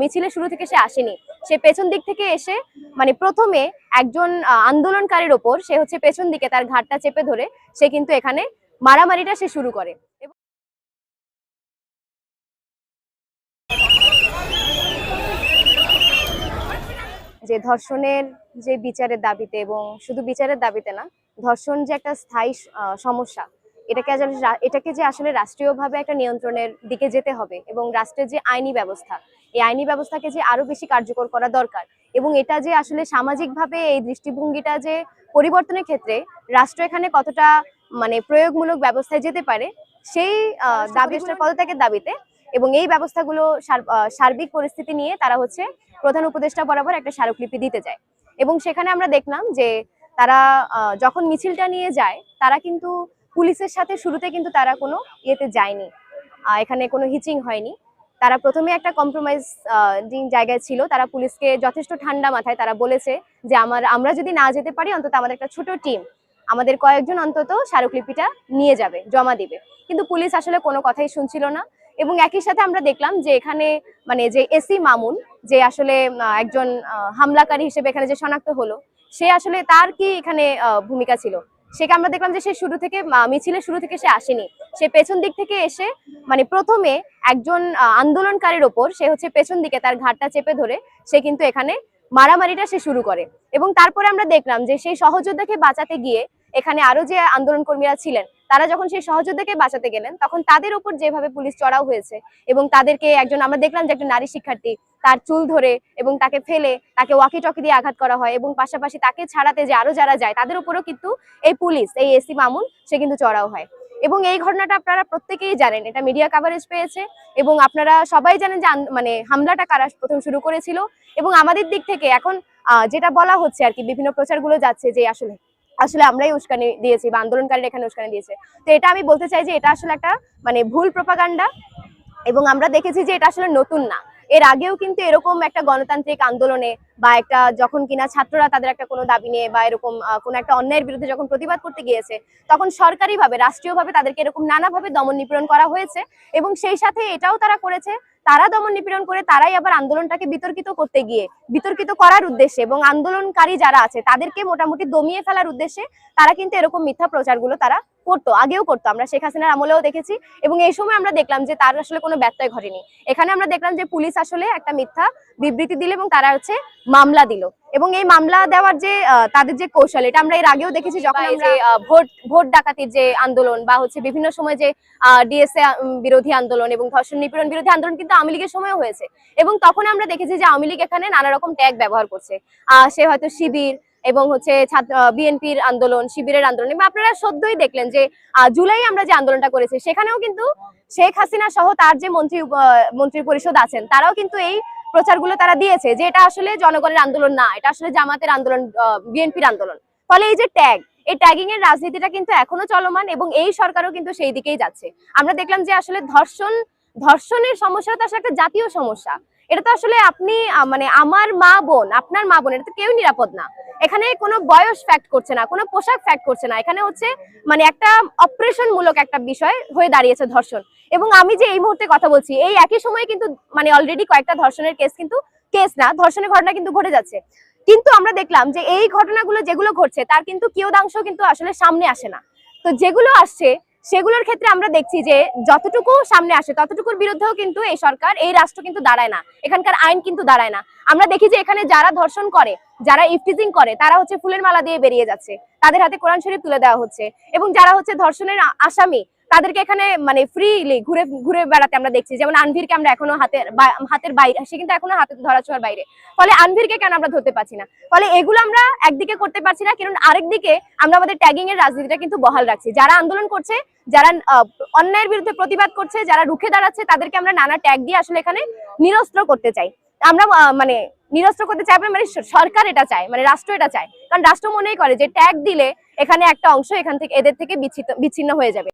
মিছিলের শুরু থেকে সে আসেনি, সে পেছন দিক থেকে এসে মানে প্রথমে একজন আন্দোলনকারীর ওপর সে হচ্ছে পেছন দিকে তার ঘাটটা চেপে ধরে সে কিন্তু এখানে মারামারিটা সে শুরু করে। যে ধর্ষণের যে বিচারের দাবিতে, এবং শুধু বিচারের দাবিতে না, ধর্ষণ যে একটা স্থায়ী সমস্যা, এটাকে যে আসলে রাষ্ট্রীয়ভাবে একটা নিয়ন্ত্রণের দিকে যেতে হবে, এবং রাষ্ট্রের যে আইনি ব্যবস্থা, এই আইনি ব্যবস্থাকে যে আরো বেশি কার্যকর করা দরকার, এবং এটা যে আসলে সামাজিকভাবে এই দৃষ্টিভঙ্গিটা যে পরিবর্তনের ক্ষেত্রে রাষ্ট্র এখানে কতটা মানে প্রয়োগমূলক ব্যবস্থায় যেতে পারে, সেই দাবিটার পদত্যাগের দাবিতে এবং এই ব্যবস্থাগুলো সার্বিক পরিস্থিতি নিয়ে তারা হচ্ছে প্রধান উপদেষ্টা বরাবর একটা স্মারকলিপি দিতে যায়। এবং সেখানে আমরা দেখলাম যে তারা যখন মিছিলটা নিয়ে যায়, তারা কিন্তু পুলিশের সাথে শুরুতে কিন্তু তারা কোনো ইয়েতে যায়নি, এখানে কোনো হিচিং হয়নি। তারা প্রথমে একটা কম্প্রোমাইজ জায়গায় ছিল, তারা পুলিশকে যথেষ্ট ঠান্ডা মাথায় তারা বলেছে যে আমরা যদি না যেতে পারি অন্তত আমাদের একটা ছোট টিম, আমাদের কয়েকজন অন্তত স্মারকলিপিটা নিয়ে যাবে, জমা দিবে। কিন্তু পুলিশ আসলে কোনো কথাই শুনছিল না। এবং একই সাথে আমরা দেখলাম যে এখানে মানে যে এসি মামুন, যে আসলে একজন হামলাকারী হিসেবে এখানে যে শনাক্ত হলো, সে আসলে তার কি এখানে ভূমিকা ছিল, সেটা আমরা দেখলাম যে সে শুরু থেকে মিছিলের শুরু থেকে সে আসেনি, সে পেছন দিক থেকে এসে মানে প্রথমে একজন আন্দোলনকারীর ওপর সে হচ্ছে পেছন দিকে তার ঘাটটা চেপে ধরে সে কিন্তু এখানে মারামারিটা সে শুরু করে। এবং তারপরে আমরা দেখলাম যে সেই সহযোদ্ধাকে বাঁচাতে গিয়ে এখানে আরো যে আন্দোলন কর্মীরা ছিলেন, তারা যখন সেই সহযোদ্ধাকে বাঁচাতে গেলেন, তখন তাদের উপর যেভাবে পুলিশ চড়াও হয়েছে এবং তাদেরকে আমরা দেখলাম যে একটা নারী শিক্ষার্থী তার চুল ধরে এবং তাকে ফেলে তাকে ওয়াকি টকি দিয়ে আঘাত করা হয়, এবং পাশাপাশি তাকে ছাড়াতে যে আরো যারা যায় তাদের উপরেও কিন্তু এই পুলিশ, এই এসি মামুন, সে কিন্তু চড়াও হয়। এবং এই ঘটনাটা আপনারা প্রত্যেকেই জানেন, এটা মিডিয়া কভারেজ পেয়েছে, এবং আপনারা সবাই জানেন যে মানে হামলাটা কারা প্রথম শুরু করেছিল। এবং আমাদের দিক থেকে এখন যেটা বলা হচ্ছে আর কি, বিভিন্ন প্রচারগুলো যাচ্ছে যে আসলে আমরাই উস্কানি দিয়েছি বা আন্দোলনকারীরা এখানে উস্কানি দিয়েছে। তো এটা আমি বলতে চাই যে এটা আসলে একটা মানে ভুল প্রপাগান্ডা, এবং আমরা দেখেছি যে এটা আসলে নতুন না। এর আগেও কিন্তু এরকম একটা গণতান্ত্রিক আন্দোলনে বা একটা যখন কিনা ছাত্ররা তাদের একটা কোনো দাবি নিয়ে বা এরকম কোনো একটা অন্যায়ের বিরুদ্ধে যখন প্রতিবাদ করতে গিয়েছে, তখন সরকারিভাবে রাষ্ট্রীয়ভাবে তাদেরকে এরকম নানাভাবে দমন নিপীড়ন করা হয়েছে। এবং সেই সাথে এটাও তারা করেছে, তারা দমন নিপীড়ন করে তারাই আবার আন্দোলনটাকে বিতর্কিত করতে গিয়ে, বিতর্কিত করার উদ্দেশ্যে এবং আন্দোলনকারী যারা আছে তাদেরকে মোটামুটি দমিয়ে ফেলার উদ্দেশ্যে তারা কিন্তু এরকম মিথ্যা প্রচারগুলো তারা করতো, আগেও করতো, আমরা শেখ হাসিনার আমলেও দেখেছি। এবং এই সময় আমরা দেখলাম যে তার আসলে কোনো ব্যত্যয় ঘটেনি। এখানে আমরা দেখলাম যে পুলিশ আসলে একটা মিথ্যা বিবৃতি দিল এবং তারা হচ্ছে মামলা দিল। এবং এই মামলা দেওয়ার যে তাদের যে কৌশল, এটা আমরা এর আগেও দেখেছি, যখন যে ভোট ডাকাতির যে আন্দোলন বা হচ্ছে বিভিন্ন সময় যে ডিএসএ বিরোধী আন্দোলন এবং ধর্ষণ নিপীড়ন বিরোধী আন্দোলন কিন্তু আওয়ামী লীগের সময়ও হয়েছে। এবং তখন আমরা দেখেছি যে আওয়ামী লীগ এখানে নানা রকম ট্যাগ ব্যবহার করছে, সে হয়তো শিবির এবং হচ্ছে বিএনপির আন্দোলন, শিবিরের আন্দোলন। এবং আপনারা সদ্যই দেখলেন যে জুলাই আমরা যে আন্দোলনটা করেছি, সেখানেও কিন্তু শেখ হাসিনা সহ তার যে মন্ত্রী পরিষদ আছেন, তারাও কিন্তু এই প্রচারগুলো তারা দিয়েছে যে এটা আসলে জনগণের আন্দোলন না, এটা আসলে জামাতের আন্দোলন, বিএনপির আন্দোলন। ফলে এই যে এই ট্যাগিং এর রাজনীতিটা কিন্তু এখনো চলমান, এবং এই সরকারও কিন্তু সেই দিকেই যাচ্ছে। আমরা দেখলাম যে আসলে ধর্ষণের সমস্যাটা আসলে একটা জাতীয় সমস্যা। এটা তো আসলে আপনি মানে আমার মা বোন, আপনার মা বোন, এটা তো কেউ নিরাপদ না। এখানে কোনো বয়স ফ্যাক্ট করছে না, কোনো পোশাক ফ্যাক্ট করছে না, এখানে হচ্ছে মানে একটা অপারেশন মূলক একটা বিষয় হয়ে দাঁড়িয়েছে ধর্ষণ। এবং আমি যে এই মুহূর্তে কথা বলছি, এই একই সময়ে কিন্তু মানে অলরেডি কয়েকটা ধর্ষণের ধর্ষণের ঘটনা কিন্তু ঘটে যাচ্ছে। কিন্তু আমরা দেখলাম যে এই ঘটনাগুলো যেগুলো ঘটছে তার কিন্তু কিয়দাংশ কিন্তু আসলে সামনে আসে না। তো যেগুলো আসছে সেগুলোর ক্ষেত্রে আমরা দেখছি যে যতটুকু সামনে আসে ততটুকুর বিরুদ্ধেও কিন্তু এই সরকার, এই রাষ্ট্র কিন্তু দাঁড়ায় না, এখানকার আইন কিন্তু দাঁড়ায় না। আমরা দেখি যে এখানে যারা ধর্ষণ করে, যারা ইফটিজিং করে, তারা হচ্ছে ফুলের মালা দিয়ে বেরিয়ে যাচ্ছে, তাদের হাতে কোরআন শরীফ তুলে দেওয়া হচ্ছে। এবং যারা হচ্ছে ধর্ষণের আসামি, তাদেরকে এখানে মানে ফ্রিলি ঘুরে ঘুরে বেড়াতে আমরা দেখছি। যেমন আনভিরকে আমরা এখনো হাতের বাইরে, সে কিন্তু এখনো হাতে ধরাছোঁয়ার বাইরে। ফলে আনভিরকে কেন আমরা ধরতে পারছি না? ফলে এগুলো আমরা একদিকে করতে পারছি না, কারণ আরেকদিকে আমরা আমাদের ট্যাগিং এর রাজনীতিটা কিন্তু বহাল রাখছি। যারা আন্দোলন করছে, যারা অন্যায়ের বিরুদ্ধে প্রতিবাদ করছে, যারা রুখে দাঁড়াচ্ছে, তাদেরকে আমরা নানা ট্যাগ দিয়ে আসলে এখানে নিরস্ত্র করতে চাই। আমরা মানে নিরস্ত্র করতে চাই, মানে সরকার এটা চায়, মানে রাষ্ট্র এটা চায়। কারণ রাষ্ট্র মনেই করে যে ট্যাগ দিলে এখানে একটা অংশ এখান থেকে এদের থেকে বিচ্ছিন্ন হয়ে যাবে।